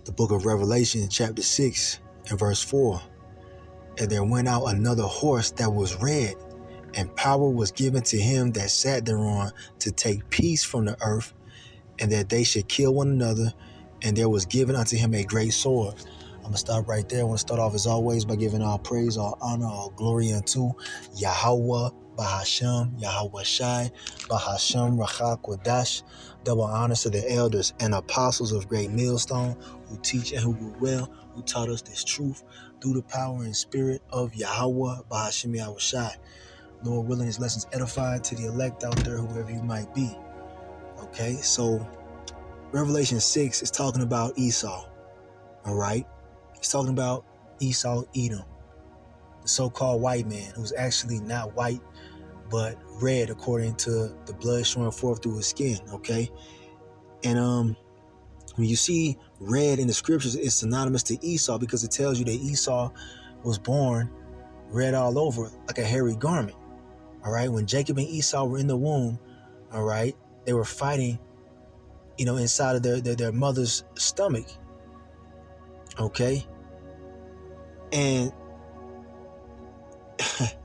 The book of Revelation, chapter 6 and verse 4. And there went out another horse that was red, and power was given to him that sat thereon to take peace from the earth, and that they should kill one another, and there was given unto him a great sword. I'm going to stop right there. I want to start off as always by giving all praise, all honor, all glory unto Yahweh, Bahashem, Yahawashi, Bahashem, Rachak, Wadash. Double honors to the elders and apostles of Great Millstone who teach and who rule well, who taught us this truth through the power and spirit of Yahweh, Bahashem, Yahawashi. Lord willing, his lessons edify to the elect out there, whoever you might be. Okay, so Revelation 6 is talking about Esau. All right, it's talking about Esau, Edom, the so-called white man who's actually not white but red according to the blood showing forth through his skin. Okay, and when you see red in the scriptures, it's synonymous to Esau because it tells you that Esau was born red all over like a hairy garment. All right, when Jacob and Esau were in the womb, all right, they were fighting, inside of their mother's stomach. Okay, and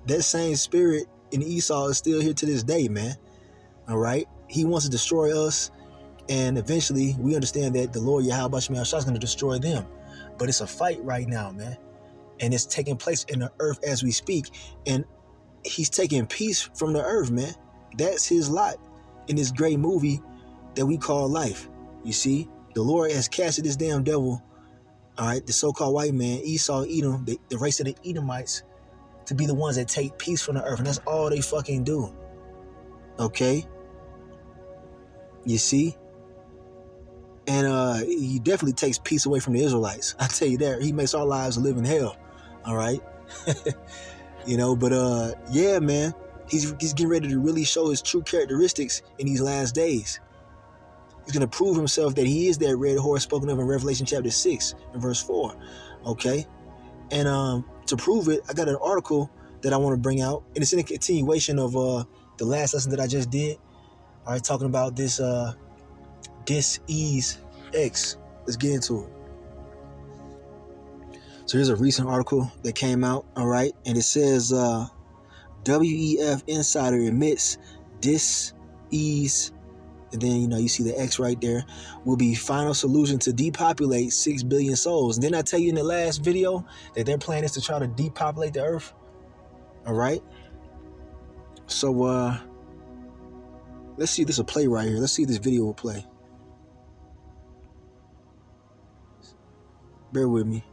that same spirit in Esau is still here to this day, man. All right, he wants to destroy us, and eventually we understand that the Lord Yahawashi is going to destroy them. But it's a fight right now, man, and it's taking place in the earth as we speak, and he's taking peace from the earth, man. That's his lot in this great movie that we call life. You see, the Lord has casted this damn devil, all right, the so-called white man, Esau, Edom, the race of the Edomites, to be the ones that take peace from the earth. And that's all they fucking do. Okay? You see? And he definitely takes peace away from the Israelites. I tell you that. He makes our lives live in hell. All right? But yeah, man. He's getting ready to really show his true characteristics in these last days. He's going to prove himself that he is that red horse spoken of in Revelation chapter 6 and verse 4. Okay? And to prove it, I got an article that I want to bring out, and it's in a continuation of the last lesson that I just did. All right, talking about this dis-ease X. Let's get into it. So here's a recent article that came out, all right, and it says WEF Insider admits dis-ease, and then you see the X right there, will be final solution to depopulate 6 billion souls. And then I tell you in the last video that their plan is to try to depopulate the earth. All right. So let's see if this will play right here. Let's see if this video will play. Bear with me.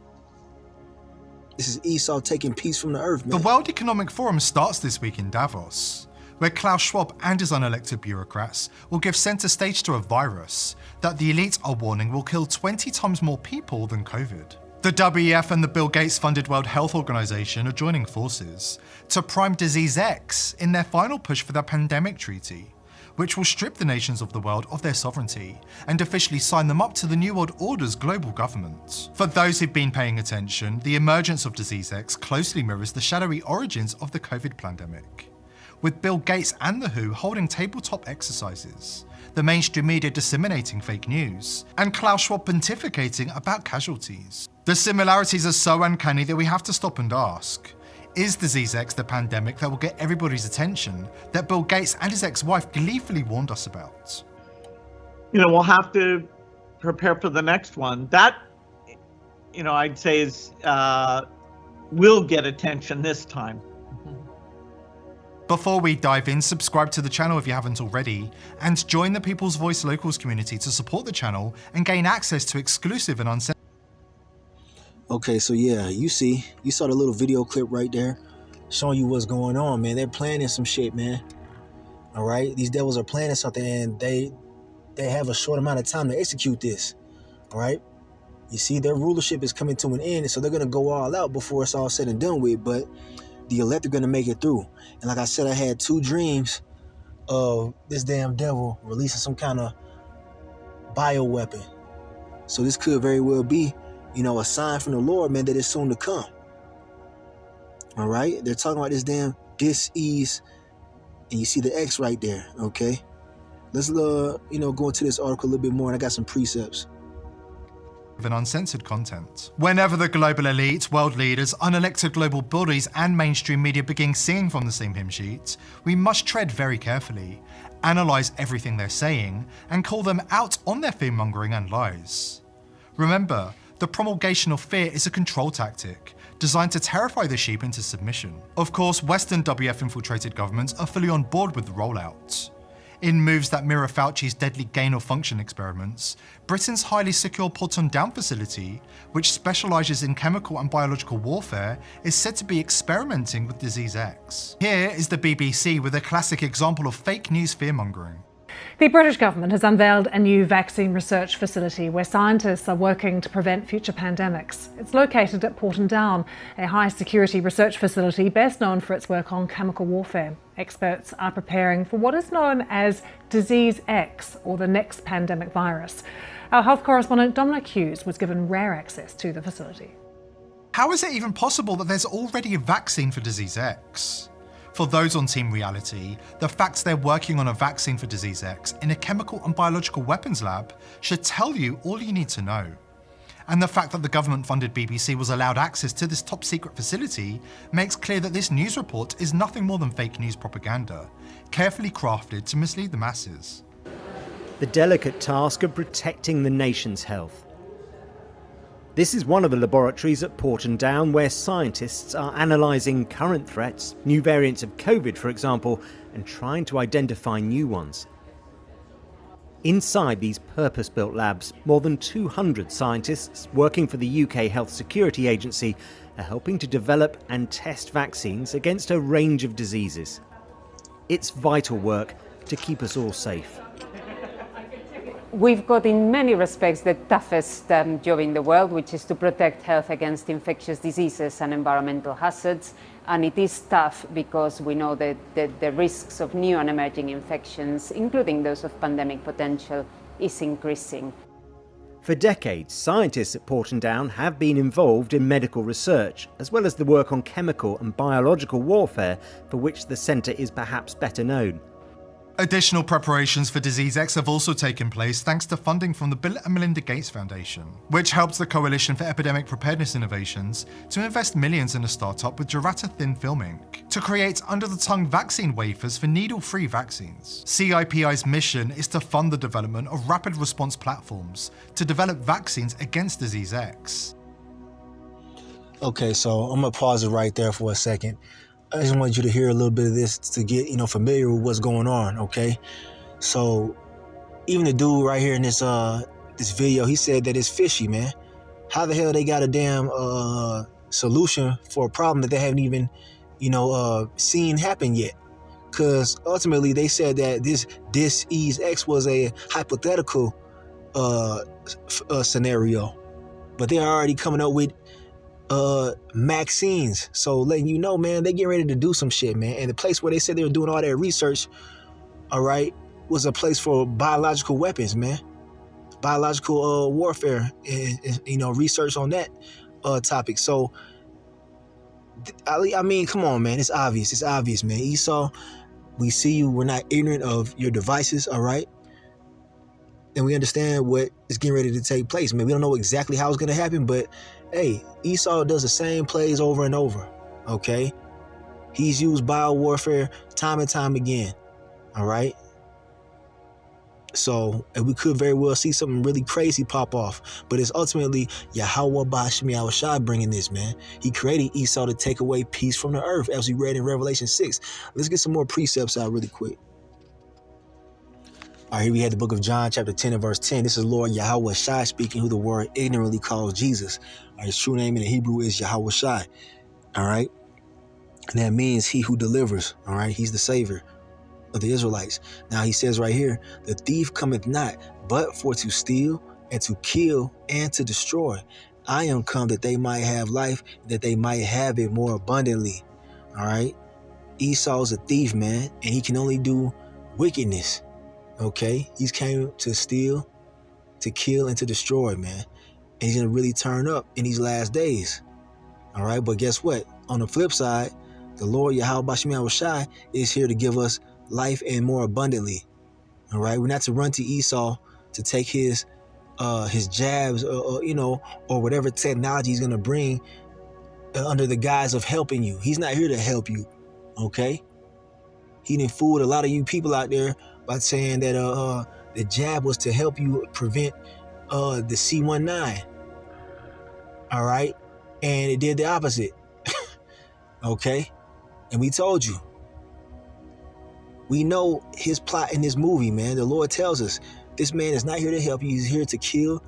This is Esau taking peace from the earth, man. The World Economic Forum starts this week in Davos, where Klaus Schwab and his unelected bureaucrats will give center stage to a virus that the elites are warning will kill 20 times more people than COVID. The WEF and the Bill Gates-funded World Health Organization are joining forces to prime Disease X in their final push for the pandemic treaty, which will strip the nations of the world of their sovereignty and officially sign them up to the New World Order's global government. For those who've been paying attention, the emergence of Disease X closely mirrors the shadowy origins of the COVID pandemic, with Bill Gates and the WHO holding tabletop exercises, the mainstream media disseminating fake news, and Klaus Schwab pontificating about casualties. The similarities are so uncanny that we have to stop and ask, is Disease X the pandemic that will get everybody's attention that Bill Gates and his ex-wife gleefully warned us about? We'll have to prepare for the next one. That, I'd say is will get attention this time. Before we dive in, subscribe to the channel if you haven't already, and join the People's Voice Locals community to support the channel and gain access to exclusive and uncensored. Okay, so yeah, you saw the little video clip right there showing you what's going on, man. They're planning some shit, man. All right, these devils are planning something, and they have a short amount of time to execute this. All right, you see, their rulership is coming to an end, so they're gonna go all out before it's all said and done with. But the elect are gonna make it through. And like I said, I had 2 dreams of this damn devil releasing some kind of bioweapon. So this could very well be, a sign from the Lord, man, that it's soon to come. All right, they're talking about this damn dis-ease, and you see the X right there. Okay, let's go into this article a little bit more, and I got some precepts. and uncensored content. Whenever the global elite, world leaders, unelected global bodies, and mainstream media begin singing from the same hymn sheet, we must tread very carefully, analyse everything they're saying, and call them out on their fear-mongering and lies. Remember, the promulgation of fear is a control tactic, designed to terrify the sheep into submission. Of course, Western WF-infiltrated governments are fully on board with the rollout. In moves that mirror Fauci's deadly gain-of-function experiments, Britain's highly secure Porton Down facility, which specialises in chemical and biological warfare, is said to be experimenting with Disease X. Here is the BBC with a classic example of fake news fear-mongering. The British government has unveiled a new vaccine research facility where scientists are working to prevent future pandemics. It's located at Porton Down, a high-security research facility best known for its work on chemical warfare. Experts are preparing for what is known as Disease X, or the next pandemic virus. Our health correspondent Dominic Hughes was given rare access to the facility. How is it even possible that there's already a vaccine for Disease X? For those on Team Reality, the fact they're working on a vaccine for Disease X in a chemical and biological weapons lab should tell you all you need to know. And the fact that the government-funded BBC was allowed access to this top-secret facility makes clear that this news report is nothing more than fake news propaganda, carefully crafted to mislead the masses. The delicate task of protecting the nation's health. This is one of the laboratories at Porton Down where scientists are analysing current threats, new variants of COVID for example, and trying to identify new ones. Inside these purpose-built labs, more than 200 scientists working for the UK Health Security Agency are helping to develop and test vaccines against a range of diseases. It's vital work to keep us all safe. We've got in many respects the toughest job in the world, which is to protect health against infectious diseases and environmental hazards. And it is tough because we know that the risks of new and emerging infections, including those of pandemic potential, is increasing. For decades, scientists at Porton Down have been involved in medical research, as well as the work on chemical and biological warfare, for which the centre is perhaps better known. Additional preparations for Disease X have also taken place thanks to funding from the Bill and Melinda Gates Foundation, which helped the Coalition for Epidemic Preparedness Innovations to invest millions in a startup with Durata-Thin Film Inc. to create under-the-tongue vaccine wafers for needle-free vaccines. CIPI's mission is to fund the development of rapid response platforms to develop vaccines against Disease X. Okay, so I'm gonna pause it right there for a second. I just want you to hear a little bit of this to get, familiar with what's going on, okay? So, even the dude right here in this video, he said that it's fishy, man. How the hell they got a damn solution for a problem that they haven't even, seen happen yet? Because ultimately they said that this Disease X was a hypothetical scenario, but they're already coming up with vaccines. So letting you know, man, they get ready to do some shit, man. And the place where they said they were doing all that research, all right, was a place for biological weapons, man. Biological warfare and research on that topic. So I mean, come on, man. It's obvious, man. Esau, we see you. We're not ignorant of your devices, all right? And we understand what is getting ready to take place, man. We don't know exactly how it's going to happen, but hey, Esau does the same plays over and over, okay? He's used biowarfare time and time again, all right? So, and we could very well see something really crazy pop off, but it's ultimately Yahawashi bringing this, man. He created Esau to take away peace from the earth, as we read in Revelation 6. Let's get some more precepts out really quick. All right, here we have the book of John, chapter 10 and verse 10. This is Lord Yahawashi speaking, who the world ignorantly calls Jesus. All right, his true name in the Hebrew is Yahawashi. All right, and that means he who delivers. All right, he's the savior of the Israelites. Now he says right here, the thief cometh not, but for to steal and to kill and to destroy. I am come that they might have life, that they might have it more abundantly. All right, Esau's a thief, man, and he can only do wickedness. Okay, he's came to steal, to kill, and to destroy, man. And he's gonna really turn up in these last days. All right, but guess what? On the flip side, the Lord Yahawashi is here to give us life and more abundantly. All right, we're not to run to Esau to take his his jabs, or whatever technology he's gonna bring under the guise of helping you. He's not here to help you, okay? He done fooled a lot of you people out there by saying that the jab was to help you prevent the C19. All right, and it did the opposite. Okay, and we told you. We know his plot in this movie, man. The Lord tells us this man is not here to help you. He's here to kill,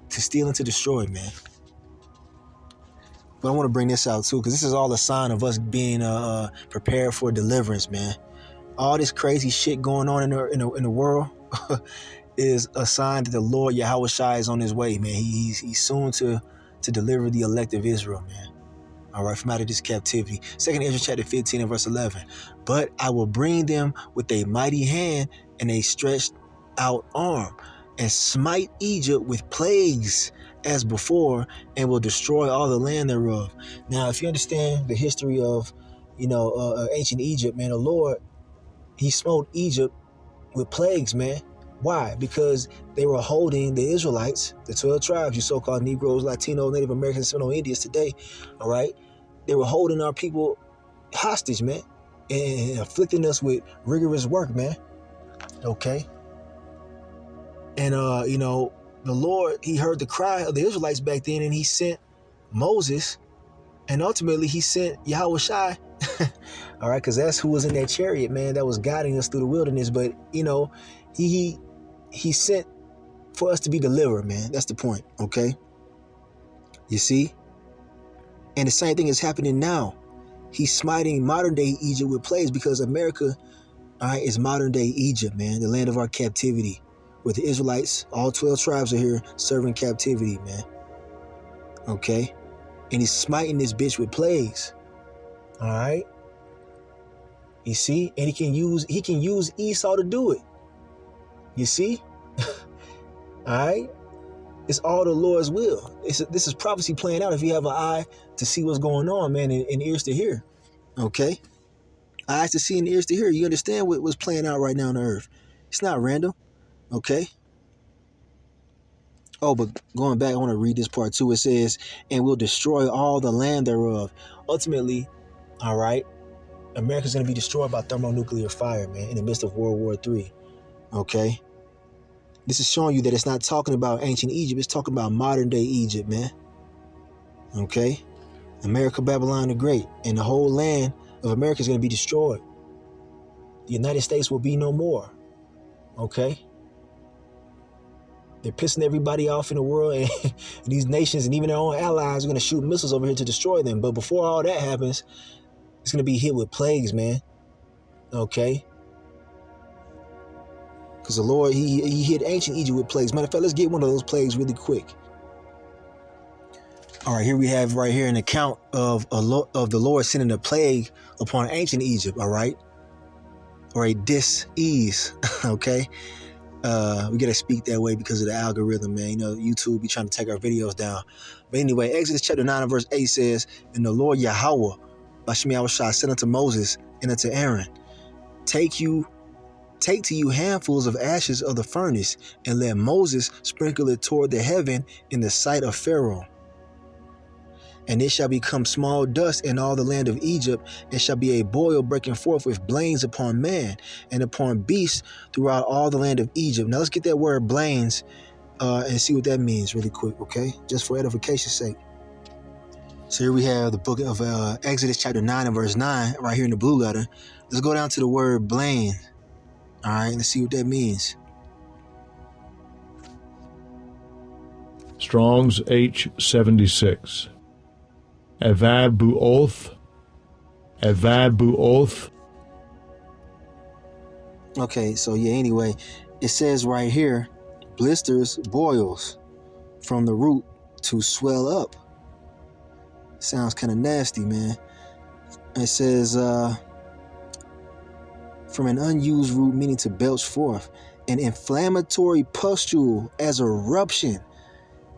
to steal, and to destroy, man. But I want to bring this out too, because this is all a sign of us being prepared for deliverance, man. All this crazy shit going on in the world is a sign that the Lord Yahawashi is on his way, man. He's soon to deliver the elect of Israel, man. All right, from out of this captivity. 2nd Ezra chapter 15 and verse 11. But I will bring them with a mighty hand and a stretched out arm, and smite Egypt with plagues as before, and will destroy all the land thereof. Now, if you understand the history of, ancient Egypt, man, the Lord, he smote Egypt with plagues, man. Why? Because they were holding the Israelites, the 12 tribes, you so-called Negroes, Latinos, Native Americans, Seminole Indians today, all right? They were holding our people hostage, man, and afflicting us with rigorous work, man, okay? And, the Lord, he heard the cry of the Israelites back then, and he sent Moses, and ultimately he sent Yahawashi, all right, because that's who was in that chariot, man, that was guiding us through the wilderness. But, he sent for us to be delivered, man. That's the point, okay? You see? And the same thing is happening now. He's smiting modern-day Egypt with plagues, because America, all right, is modern-day Egypt, man, the land of our captivity, where the Israelites, all 12 tribes are here serving captivity, man, okay? And he's smiting this bitch with plagues, all right? You see? And he can use Esau to do it. You see? All right? It's all the Lord's will. This is prophecy playing out if you have an eye to see what's going on, man, and ears to hear. Okay? Eyes to see and ears to hear. You understand what's playing out right now on the earth. It's not random. Okay? Oh, but going back, I want to read this part too. It says, and will destroy all the land thereof. Ultimately, all right, America's going to be destroyed by thermonuclear fire, man, in the midst of World War III. Okay? This is showing you that it's not talking about ancient Egypt. It's talking about modern day Egypt, man. Okay? America, Babylon the Great, and the whole land of America is going to be destroyed. The United States will be no more. Okay? They're pissing everybody off in the world, and these nations and even their own allies are going to shoot missiles over here to destroy them. But before all that happens, it's going to be hit with plagues, man. Okay? Because the Lord, he hit ancient Egypt with plagues. Matter of fact, let's get one of those plagues really quick. All right, here we have right here an account of the Lord sending a plague upon ancient Egypt, all right? Or a dis-ease, okay? We got to speak that way because of the algorithm, man. YouTube be trying to take our videos down. But anyway, Exodus chapter 9 and verse 8 says, and the Lord Yahweh, Bashmi Yahawashi, said unto Moses and unto Aaron, Take to you handfuls of ashes of the furnace, and let Moses sprinkle it toward the heaven in the sight of Pharaoh. And it shall become small dust in all the land of Egypt, and shall be a boil breaking forth with blains upon man and upon beasts throughout all the land of Egypt. Now let's get that word blains and see what that means really quick, okay? Just for edification's sake. So here we have the book of Exodus chapter 9 and verse 9 right here in the blue letter. Let's go down to the word blain. All right, let's see what that means. Strong's H76. Evad Bu'oth. Okay, so yeah, anyway, it says right here, blisters, boils from the root to swell up. Sounds kind of nasty, man. It says, from an unused root, meaning to belch forth, an inflammatory pustule as eruption.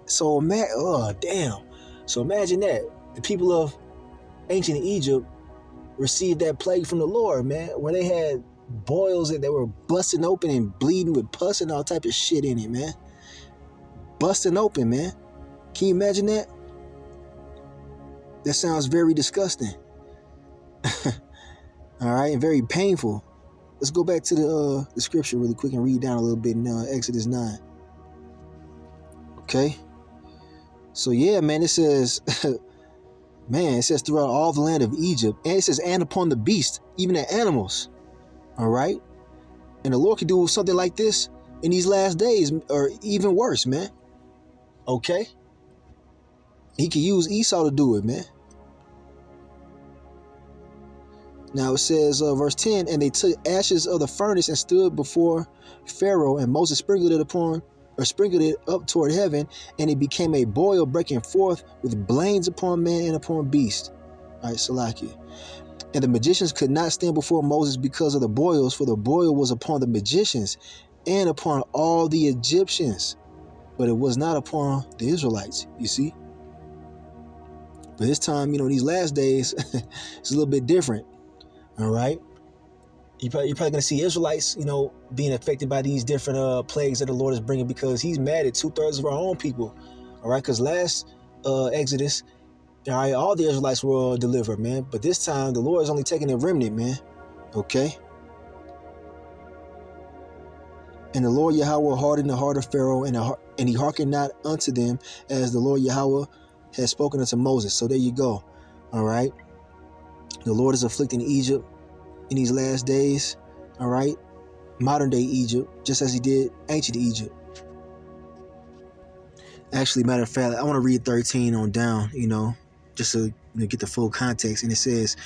So, damn. So imagine that. The people of ancient Egypt received that plague from the Lord, man, where they had boils and they were busting open and bleeding with pus and all type of shit in it, man. busting open, man. Can you imagine that? That sounds very disgusting. All right, and very painful. Let's go back to the scripture really quick and read down a little bit in Exodus 9. Okay. So yeah, man, it says, man, it says throughout all the land of Egypt, and it says, and upon the beast, even the animals. All right. And the Lord can do something like this in these last days, or even worse, man. Okay. He can use Esau to do it, man. Now it says, verse 10, and they took ashes of the furnace and stood before Pharaoh, and Moses sprinkled it up toward heaven, and it became a boil breaking forth with blains upon man and upon beast. All right, Salakia. And the magicians could not stand before Moses because of the boils, for the boil was upon the magicians and upon all the Egyptians, but it was not upon the Israelites, you see. But this time, these last days, it's a little bit different. All right. You're probably going to see Israelites, being affected by these different plagues that the Lord is bringing, because he's mad at 2/3 of our own people. All right. Because last Exodus, all right, all the Israelites were delivered, man. But this time, the Lord is only taking a remnant, man. Okay. And the Lord Yahweh hardened the heart of Pharaoh, and he hearkened not unto them, as the Lord Yahweh had spoken unto Moses. So there you go. All right. The Lord is afflicting Egypt in these last days. All right. Modern day Egypt, just as he did ancient Egypt. Actually, matter of fact, I want to read 13 on down, just to get the full context. And it says,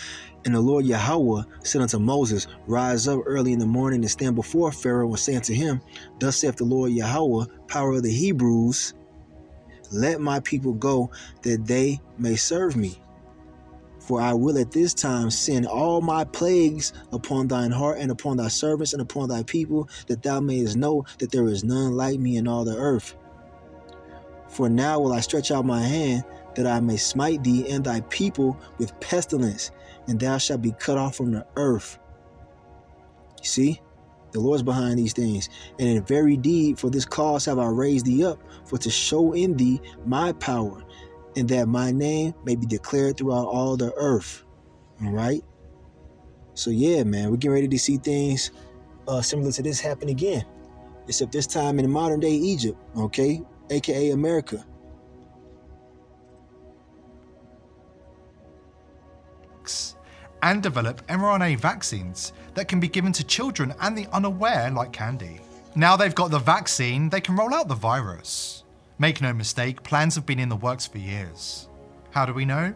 and the Lord Yahweh said unto Moses, rise up early in the morning and stand before Pharaoh and say unto him, thus saith the Lord Yahweh, power of the Hebrews, let my people go, that they may serve me. For I will at this time send all my plagues upon thine heart and upon thy servants and upon thy people, that thou mayest know that there is none like me in all the earth. For now will I stretch out my hand, that I may smite thee and thy people with pestilence, and thou shalt be cut off from the earth. You see, the Lord's behind these things. And in very deed, for this cause have I raised thee up, for to show in thee my power, and that my name may be declared throughout all the earth. All right. So yeah, man, we're getting ready to see things similar to this happen again, except this time in modern day Egypt, okay, aka America. And develop mRNA vaccines that can be given to children and the unaware like candy. Now they've got the vaccine, they can roll out the virus. Make no mistake, plans have been in the works for years. How do we know?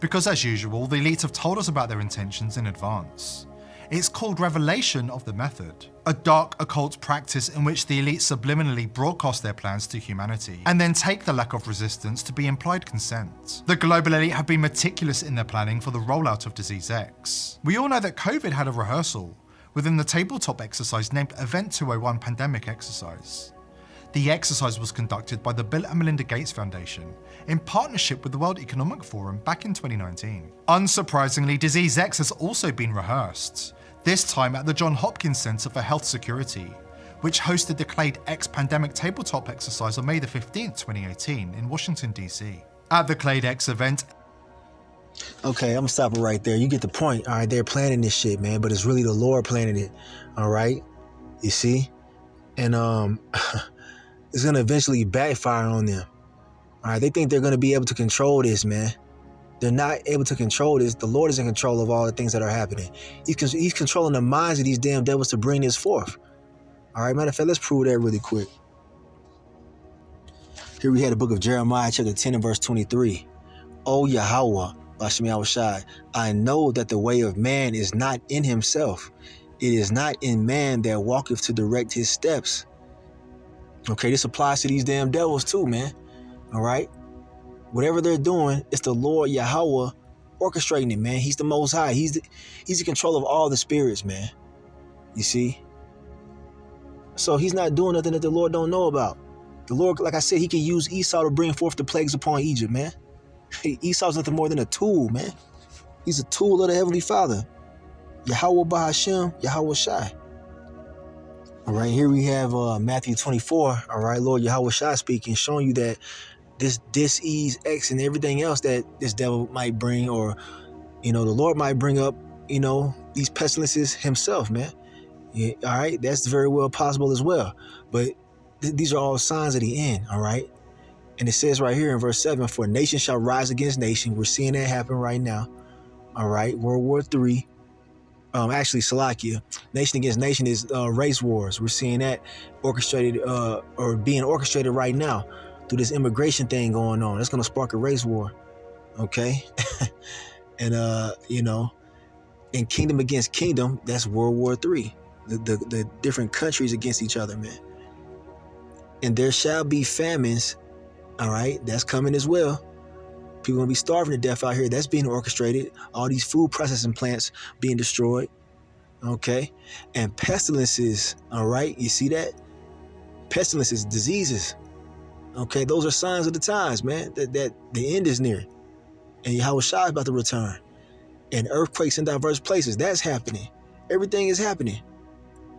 Because as usual, the elites have told us about their intentions in advance. It's called revelation of the method, a dark occult practice in which the elites subliminally broadcast their plans to humanity and then take the lack of resistance to be implied consent. The global elite have been meticulous in their planning for the rollout of Disease X. We all know that COVID had a rehearsal within the tabletop exercise named Event 201 Pandemic Exercise. The exercise was conducted by the Bill and Melinda Gates Foundation in partnership with the World Economic Forum back in 2019. Unsurprisingly, Disease X has also been rehearsed, this time at the Johns Hopkins Center for Health Security, which hosted the Clade X Pandemic Tabletop Exercise on May the 15th, 2018 in Washington, D.C. At the Clade X event, okay, I'm gonna stop it right there. You get the point. All right, they're planning this shit, man, but it's really the Lord planning it. All right, you see? And it's going to eventually backfire on them. All right, they think they're going to be able to control this, man. They're not able to control this. The Lord is in control of all the things that are happening. He's controlling the minds of these damn devils to bring this forth. All right, matter of fact, let's prove that really quick. Here we had the book of Jeremiah, chapter 10 and verse 23. O Yahweh, Bashem Yahawashi, I know that the way of man is not in himself. It is not in man that walketh to direct his steps. Okay, this applies to these damn devils too, man. All right? Whatever they're doing, it's the Lord Yahweh orchestrating it, man. He's the Most High. He's in control of all the spirits, man. You see? So he's not doing nothing that the Lord don't know about. The Lord, like I said, he can use Esau to bring forth the plagues upon Egypt, man. Esau's nothing more than a tool, man. He's a tool of the Heavenly Father. Yahweh Bahashem, Yahawashi. All right, here we have Matthew 24. All right, Lord Yahawashi speaking, showing you that this dis-ease, X, and everything else that this devil might bring, or the Lord might bring up, these pestilences himself, man. Yeah, all right, that's very well possible as well. But these are all signs of the end. All right, and it says right here in verse 7, for nation shall rise against nation. We're seeing that happen right now. All right, World War III. Actually, Salakia, nation against nation is race wars. We're seeing that orchestrated or being orchestrated right now through this immigration thing going on. That's going to spark a race war. Okay. And, and kingdom against kingdom, that's World War III. The different countries against each other, man. And there shall be famines. All right. That's coming as well. People gonna be starving to death out here. That's being orchestrated. All these food processing plants being destroyed. Okay. And pestilences. All right. You see that? Pestilences, diseases. Okay. Those are signs of the times, man. That the end is near. And Yahawashi is about to return. And earthquakes in diverse places. That's happening. Everything is happening.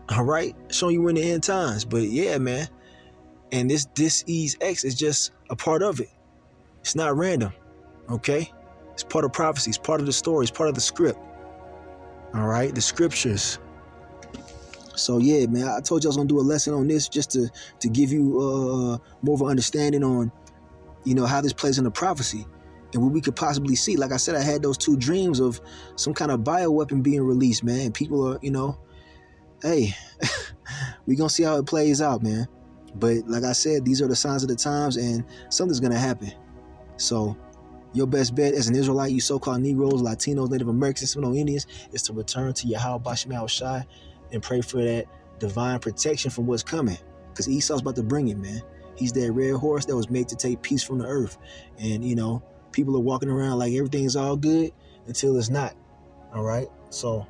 All right. Showing you we're in the end times. But yeah, man. And this dis-ease X is just a part of it. It's not random. Okay, it's part of prophecy. It's part of the story. It's part of the script. All right, the scriptures. So yeah, man, I told you I was gonna do a lesson on this just to give you more of an understanding on, how this plays into prophecy and what we could possibly see. Like I said, I had those 2 dreams of some kind of bioweapon being released, man. People are, hey, we gonna see how it plays out, man. But like I said, these are the signs of the times, and something's gonna happen. So your best bet as an Israelite, you so-called Negroes, Latinos, Native Americans, Seminole Indians, is to return to Yahawashi and pray for that divine protection from what's coming. Because Esau's about to bring it, man. He's that red horse that was made to take peace from the earth. And, people are walking around like everything's all good until it's not. All right? So,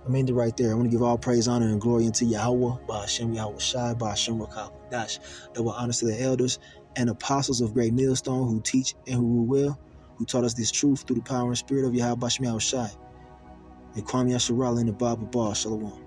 I'm ending right there. I want to give all praise, honor, and glory unto Yahweh, by Hashem Yahawashi, by Hashem Rakah Dash. Double honors to the elders and apostles of Great Millstone who teach and who rule well, who taught us this truth through the power and spirit of Yahawashi. And Kwame Yasharala in the Bible Bar. Shalom.